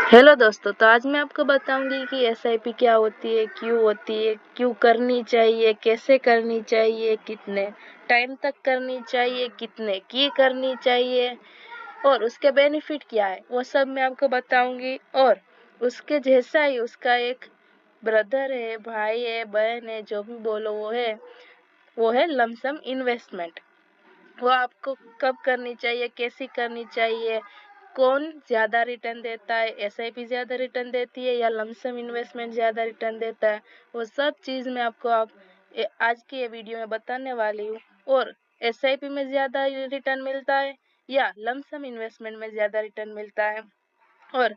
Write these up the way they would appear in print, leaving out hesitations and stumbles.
Hello दोस्तों, तो आज मैं आपको बताऊंगी कि एसआईपी क्या होती है, क्यों करनी चाहिए, कैसे करनी चाहिए, कितने टाइम तक करनी चाहिए, कितने की करनी चाहिए और उसके बेनिफिट क्या है, वो सब मैं आपको बताऊंगी। और उसके जैसा ही उसका एक ब्रदर है, भाई है, बहन है, जो भी बोलो वो है लमसम इन्वेस्टमेंट। वो आपको कब करनी चाहिए, कैसी करनी चाहिए, कौन ज्यादा रिटर्न देता है, एसआईपी ज्यादा रिटर्न देती है या लमसम इन्वेस्टमेंट ज्यादा रिटर्न देता है, वो सब चीज मैं आपको आज की ये वीडियो में बताने वाली हूँ। और एसआईपी में ज्यादा रिटर्न मिलता है या लमसम इन्वेस्टमेंट में ज्यादा रिटर्न मिलता है और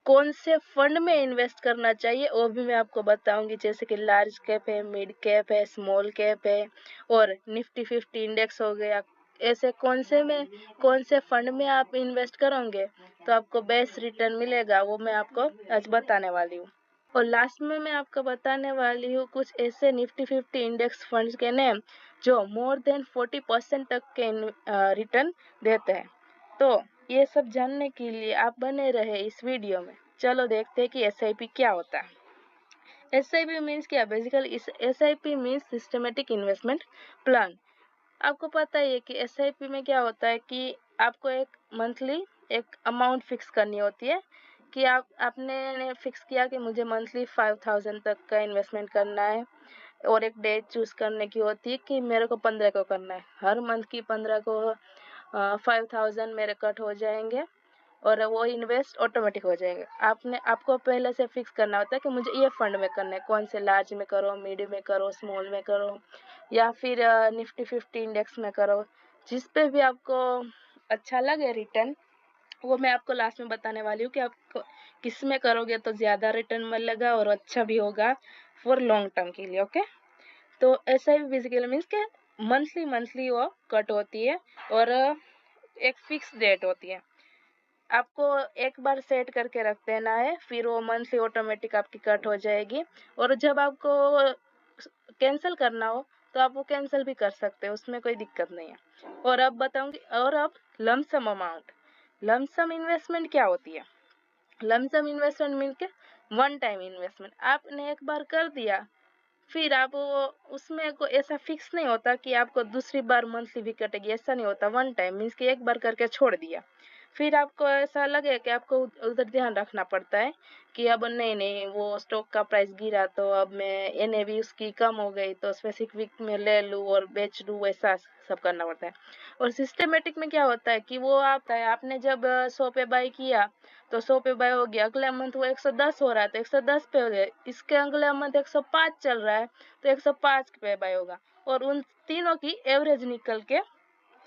कौन से फंड में इन्वेस्ट करना चाहिए वो भी मैं आपको बताऊंगी, जैसे कि लार्ज कैप है, मिड कैप है, स्मॉल कैप है और निफ्टी 50 इंडेक्स हो गया। ऐसे कौन से फंड में आप इन्वेस्ट करोगे तो आपको बेस्ट रिटर्न मिलेगा, वो मैं आपको आज बताने वाली हूँ। और लास्ट में मैं आपको बताने वाली हूँ कुछ ऐसे निफ्टी 50 इंडेक्स फंड्स के नेम जो मोर देन 40% तक के रिटर्न देते हैं। तो ये सब जानने के लिए आप बने रहे इस वीडियो में। चलो देखते हैं कि एसआईपी क्या होता है। एसआईपी मीन्स क्या? Basically SIP means systematic investment plan. आपको पता ही है कि एसआईपी में क्या होता है कि आपको एक मंथली एक अमाउंट फिक्स करनी होती है कि आपने फिक्स किया कि मुझे मंथली 5000 तक का इन्वेस्टमेंट करना है और एक डेट चूज करने की होती है कि मेरे को 15 को करना है। हर मंथ की 15 को 5000 मेरे कट हो जाएंगे और वो इन्वेस्ट ऑटोमेटिक हो जाएगा। आपको पहले से फिक्स करना होता है कि मुझे ये फंड में करना है, कौन से लार्ज में करो, मीडियम में करो, स्मॉल में करो या फिर निफ्टी 50 इंडेक्स में करो। जिस पे भी आपको अच्छा लगे रिटर्न, वो मैं आपको लास्ट में बताने वाली हूँ कि आप किस में करोगे तो ज़्यादा रिटर्न मिलेगा और अच्छा भी होगा फॉर लॉन्ग टर्म के लिए। ओके, तो ऐसा ही बेसिकली मीन्स के मंथली वो कट होती है और एक फिक्स डेट होती है। आपको एक बार सेट करके रख देना है, फिर वो मंथली ऑटोमेटिक आपकी कट हो जाएगी और जब आपको कैंसिल करना हो तो आप वो कैंसिल भी कर सकते हो, उसमें कोई दिक्कत नहीं है। और अब बताऊंगी। और अब लमसम अमाउंट, लमसम इन्वेस्टमेंट क्या होती है? लमसम इन्वेस्टमेंट मीन के वन टाइम इन्वेस्टमेंट। आपने एक बार कर दिया, फिर आप वो उसमें कोई ऐसा फिक्स नहीं होता कि आपको दूसरी बार मंथली भी कटेगी, ऐसा नहीं होता। वन टाइम मीन्स कि एक बार करके छोड़ दिया, फिर आपको ऐसा लगे कि आपको उधर ध्यान रखना पड़ता है कि अब नहीं वो स्टॉक का प्राइस गिरा तो अब मैं एनएवी उसकी कम हो गई तो स्पेसिफिक में ले लूँ और बेच दूँ, ऐसा सब करना पड़ता है। और सिस्टमेटिक में क्या होता है कि वो आपने जब 100 पे बाई किया तो 100 पे बाय हो गया, अगले मंथ वो 110 हो रहा है तो 110 पे हो गया, इसके अगले मंथ 105 चल रहा है तो 105 पे बाय होगा और उन तीनों की एवरेज निकल के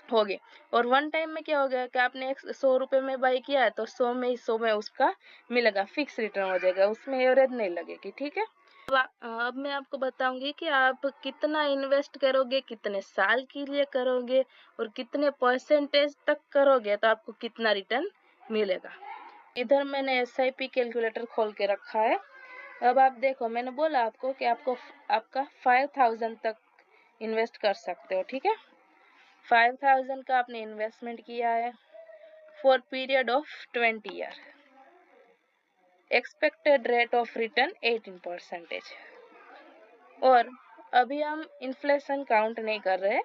होगी। और वन टाइम में क्या हो गया कि आपने 100 रुपए में बाई किया है तो 100 में उसका मिलेगा, फिक्स रिटर्न हो जाएगा, उसमें एवरेज नहीं लगेगी। ठीक है, अब मैं आपको बताऊंगी कि आप कितना इन्वेस्ट करोगे, कितने साल के लिए करोगे और कितने परसेंटेज तक करोगे तो आपको कितना रिटर्न मिलेगा। इधर मैंने एसआईपी कैलकुलेटर खोल के रखा है। अब आप देखो, मैंने बोला आपको कि आपका 5000 तक इन्वेस्ट कर सकते हो। ठीक है, 5000 का आपने इन्वेस्टमेंट किया है for period of 20 year, expected rate of return 18%। और अभी हम इन्फ्लेशन काउंट नहीं कर रहे,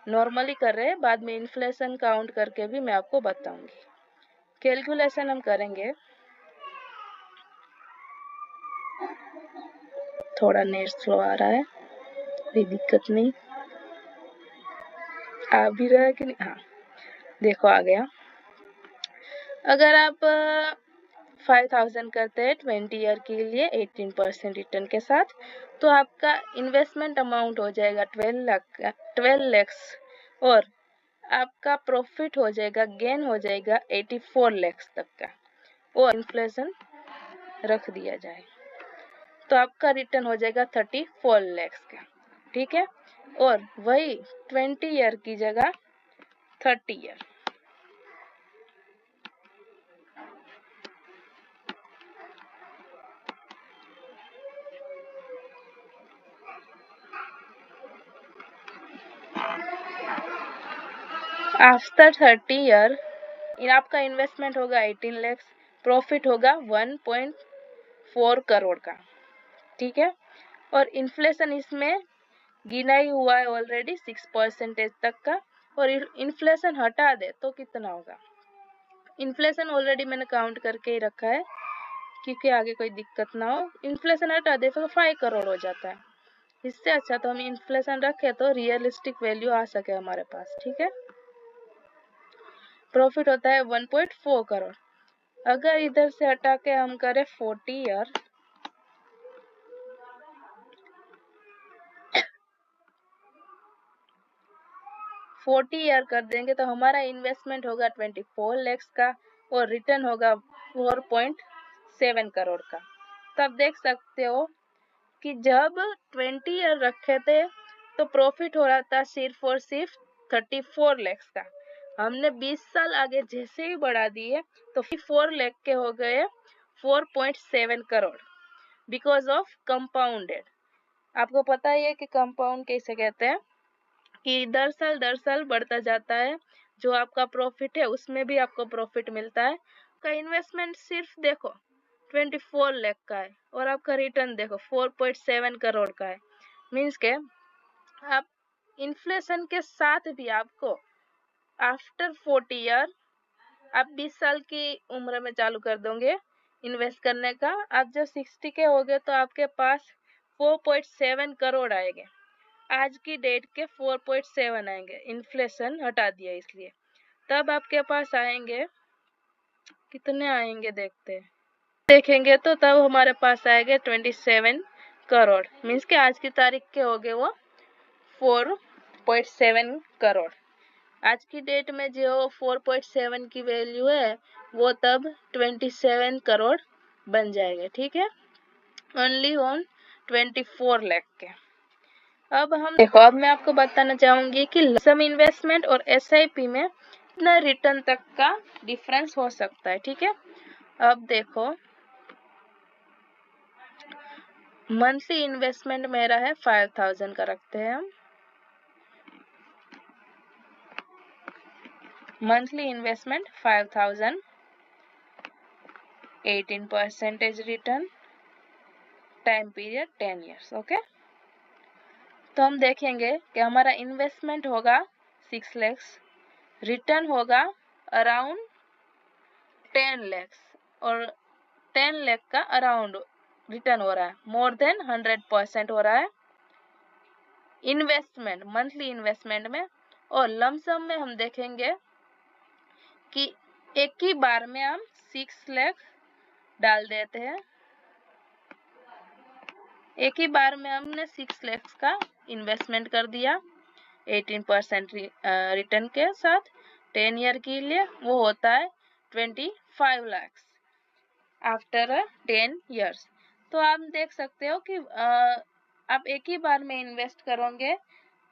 नॉर्मली कर रहे हैं, बाद में इन्फ्लेशन काउंट करके भी मैं आपको बताऊंगी। कैलकुलेशन हम करेंगे, थोड़ा नेट स्लो आ रहा है, कोई दिक्कत नहीं। आ भी रहा है कि नहीं? हाँ, देखो आ गया। अगर आप 5000 करते हैं 20 ईयर के लिए 18% रिटर्न के साथ तो आपका इन्वेस्टमेंट अमाउंट हो जाएगा 12 lakhs और आपका प्रॉफिट हो जाएगा, गेन हो जाएगा 84 lakhs तक का। और इन्फ्लेशन रख दिया जाए तो आपका रिटर्न हो जाएगा 34 lakhs का। ठीक है, और वही 20 ईयर की जगह 30 ईयर। आफ्टर 30 ईयर आपका इन्वेस्टमेंट होगा 18 lakhs, प्रॉफिट होगा 1.4 करोड़ का, ठीक है। और इन्फ्लेशन इसमें गिना ही हुआ है ऑलरेडी 6% तक का, और इन्फ्लेशन हटा दे तो कितना होगा। इन्फ्लेशन ऑलरेडी मैंने काउंट करके ही रखा है क्योंकि आगे कोई दिक्कत ना हो। इन्फ्लेशन हटा दे तो 5 करोड़ हो जाता है। इससे अच्छा तो हम इन्फ्लेशन रखें तो रियलिस्टिक वैल्यू आ सके हमारे पास, ठीक है। प्रॉफिट होता है 1.4 करोड़। अगर इधर से हटा के हम करें 40 ईयर, कर देंगे तो हमारा इन्वेस्टमेंट होगा 24 लाख का और रिटर्न होगा 4.7 करोड़ का। तब देख सकते हो कि जब 20 ईयर रखे थे तो प्रॉफिट हो रहा था सिर्फ और सिर्फ 34 लाख का। हमने 20 साल आगे जैसे ही बढ़ा दिए तो 4 लाख के हो गए 4.7 करोड़ बिकॉज ऑफ कंपाउंडेड। आपको पता ही है कि कंपाउंड कैसे कहते हैं कि दर साल बढ़ता जाता है। जो आपका प्रॉफिट है उसमें भी आपको प्रॉफिट मिलता है। का इन्वेस्टमेंट सिर्फ देखो 24 लाख का है और आपका रिटर्न देखो 4.7 करोड़ का है। मीन्स के आप इन्फ्लेशन के साथ भी आपको आफ्टर 40 ईयर, आप 20 साल की उम्र में चालू कर दोगे इन्वेस्ट करने का, आप जब 60 के हो गए तो आपके पास 4.7 करोड़ आएंगे। आज की डेट के 4.7 आएंगे, इन्फ्लेशन हटा दिया इसलिए। तब आपके पास आएंगे कितने आएंगे देखेंगे तो तब हमारे पास आएंगे 27 करोड़। मीन्स के आज की तारीख के हो गए वो 4.7 करोड़। आज की डेट में जो 4.7 की वैल्यू है वो तब 27 करोड़ बन जाएंगे, ठीक है। ओनली ऑन 24 लाख के। अब मैं आपको बताना चाहूंगी कि लमसम इन्वेस्टमेंट और एसआईपी में कितना रिटर्न तक का डिफरेंस हो सकता है, ठीक है। अब देखो मंथली इन्वेस्टमेंट मेरा है 5000 का, रखते हैं हम। Monthly investment 5000, 18% return, time period 10 years, okay. तो हम देखेंगे कि हमारा इन्वेस्टमेंट होगा 6 लाख, रिटर्न होगा अराउंड 10 लाख और 10 लाख का अराउंड रिटर्न हो रहा है, मोर देन 100% हो रहा है इन्वेस्टमेंट, मंथली इन्वेस्टमेंट में। और लमसम में हम देखेंगे कि एक ही बार में हम 6 लाख डाल देते हैं। एक ही बार में हमने 6 लाख का इन्वेस्टमेंट कर दिया 18% रिटर्न के साथ 10 ईयर के लिए, वो होता है 25 लाख आफ्टर 10 ईयर्स। तो आप देख सकते हो कि आप एक ही बार में इन्वेस्ट करोगे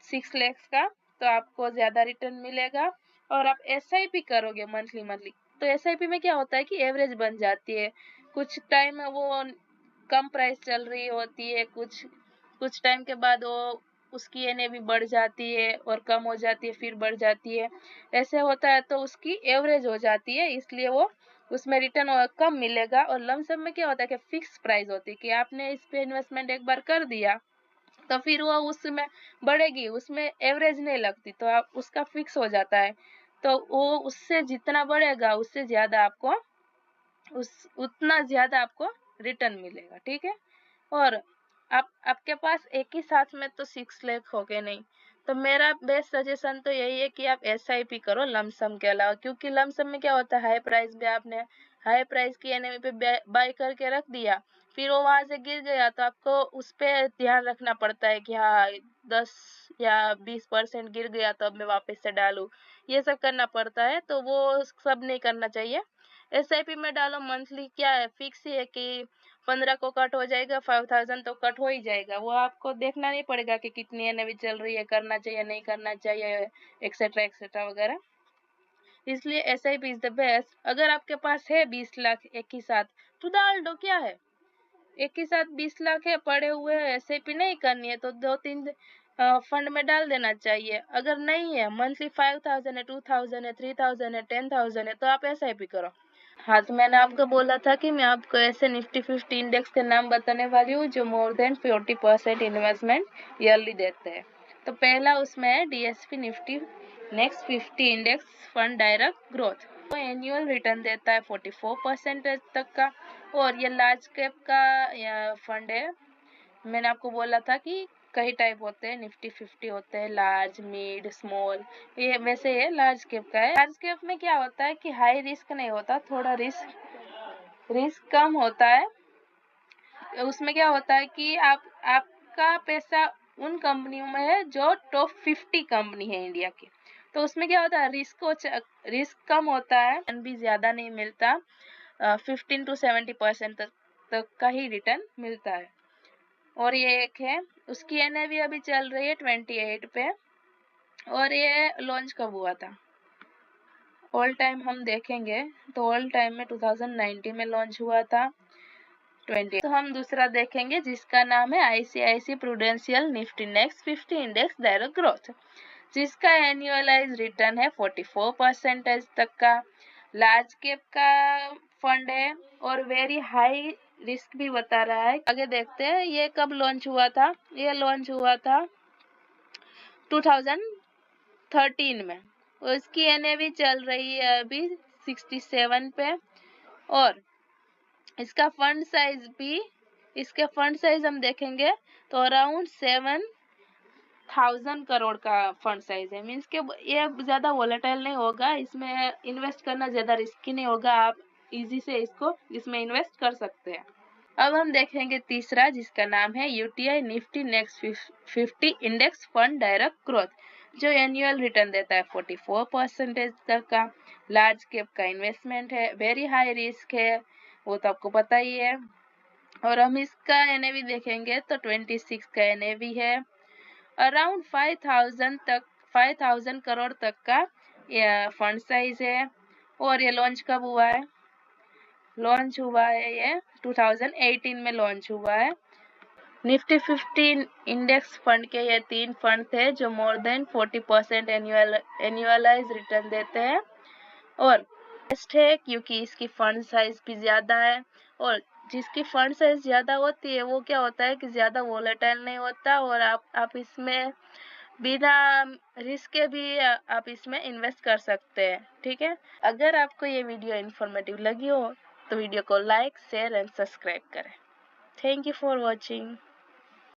6 लाख का तो आपको ज्यादा रिटर्न मिलेगा। और आप एसआईपी करोगे मंथली तो एसआईपी में क्या होता है कि एवरेज बन जाती है। कुछ टाइम में वो कम प्राइस चल रही होती है, कुछ टाइम के बाद वो उसकी एनएवी बढ़ जाती है और कम हो जाती है, फिर बढ़ जाती है, ऐसे होता है। तो उसकी एवरेज हो जाती है, इसलिए वो उसमें रिटर्न कम मिलेगा। और लमसम में क्या होता है कि फिक्स प्राइस होती है कि आपने इस पे इन्वेस्टमेंट एक बार कर दिया तो फिर वो उसमें बढ़ेगी, उसमें एवरेज नहीं लगती, तो आप उसका फिक्स हो जाता है। तो वो उससे जितना बढ़ेगा उससे ज्यादा आपको उतना ज्यादा आपको रिटर्न मिलेगा, ठीक है। और आपके पास एक ही साथ में तो 6 लाख हो गए नहीं, तो मेरा बेस्ट सजेशन तो यही है कि आप एसआईपी करो लमसम के अलावा। क्योंकि लमसम में क्या होता है, हाई प्राइस पे आपने हाई प्राइस की एनएमई पे बाय करके रख दिया, फिर वो वहां से गिर गया तो आपको उस पे ध्यान रखना पड़ता है कि हाँ 10 या 20% गिर गया तो अब मैं वापस से डालूं, ये सब करना पड़ता है। तो वो सब नहीं करना चाहिए। एसआईपी में डालो, मंथली क्या है फिक्स ही है कि 15 को कट हो जाएगा, 5000 तो कट हो ही जाएगा। वो आपको देखना नहीं पड़ेगा कि कितनी एनएवी चल रही है, करना चाहिए नहीं करना चाहिए, एक्सेट्रा वगैरह। इसलिए एसआईपी इज द बेस्ट। अगर आपके पास है 20 लाख एक ही साथ तो डाल दो, क्या है, एक ही साथ 20 लाख है पड़े हुए हैं, एसआईपी नहीं करनी है तो 2-3 फंड में डाल देना चाहिए। अगर नहीं है, मंथली 5000 है, 2000 है, 3000 है, 10,000 है, तो आप एसआईपी करो। हाँ, तो मैंने आपको बोला था कि मैं आपको ऐसे निफ्टी 50 इंडेक्स के नाम बताने वाली हूँ जो मोर देन 40% इन्वेस्टमेंट ईयरली देते हैं। तो पहला उसमें है DSP Nifty next 50 index fund direct growth. वो एनुअल रिटर्न देता है 44% तक का, और ये लार्ज कैप का फंड है। मैंने आपको बोला था कि कई टाइप होते हैं, निफ्टी 50 होते हैं, लार्ज, मिड, स्मॉल। ये वैसे ये लार्ज कैप का है। लार्ज कैप में क्या होता है कि हाई रिस्क नहीं होता, थोड़ा रिस्क कम होता है। उसमें क्या होता है कि आपका पैसा उन कंपनियों में है जो टॉप 50 कंपनी है इंडिया की। तो उसमें क्या होता है, रिस्क कम होता है, भी ज्यादा नहीं मिलता। 15 to 70% तक का ही रिटर्न मिलता है। और ये एक है, उसकी NAV अभी चल रही है 28 पे, और ये लॉन्च कब हुआ था ऑल टाइम हम देखेंगे तो ऑल टाइम में 2019 में लॉन्च हुआ था 20। तो हम दूसरा देखेंगे जिसका नाम है ICICI prudential Nifty next 50 index direct growth, जिसका एनुअलाइज रिटर्न है 44% तक का। लार्ज कैप का फंड है और वेरी हाई रिस्क भी बता रहा है। आगे देखते हैं ये कब लॉन्च हुआ था। ये लॉन्च हुआ था 2013 में। उसकी NAV चल रही है अभी 67 पे, और इसका फंड साइज हम देखेंगे तो अराउंड 7,000 करोड़ का फंड साइज है। मीन्स के ये ज्यादा वोलेटाइल नहीं होगा, इसमें इन्वेस्ट करना ज्यादा रिस्की नहीं होगा, आप इजी से इसमें इन्वेस्ट कर सकते हैं। अब हम देखेंगे तीसरा जिसका नाम है UTI Nifty next 50 index fund direct growth, जो एनुअल रिटर्न देता है 44% तक का। लार्ज कैप का इन्वेस्टमेंट है, वेरी हाई रिस्क है, वो तो आपको पता ही है। और हम इसका NAV देखेंगे तो 26 का NAV है, अराउंड 5,000 करोड़ तक का फंड साइज है। और ये लॉन्च कब हुआ है? लॉन्च हुआ है ये 2018 में लॉन्च हुआ है। निफ्टी 50 इंडेक्स फंड के ये 3 फंड थे जो मोर देन 40% एनुअलाइज रिटर्न देते हैं, और बेस्ट है क्योंकि इसकी फंड साइज भी ज्यादा है। और जिसकी फंड साइज ज्यादा होती है वो क्या होता है कि ज्यादा वोलेटाइल नहीं होता, और आप इसमें बिना रिस्क के भी आप इसमें इन्वेस्ट कर सकते हैं। ठीक है, अगर आपको ये वीडियो इन्फॉर्मेटिव लगी हो तो वीडियो को लाइक, शेयर एंड सब्सक्राइब करें। Thank you for watching.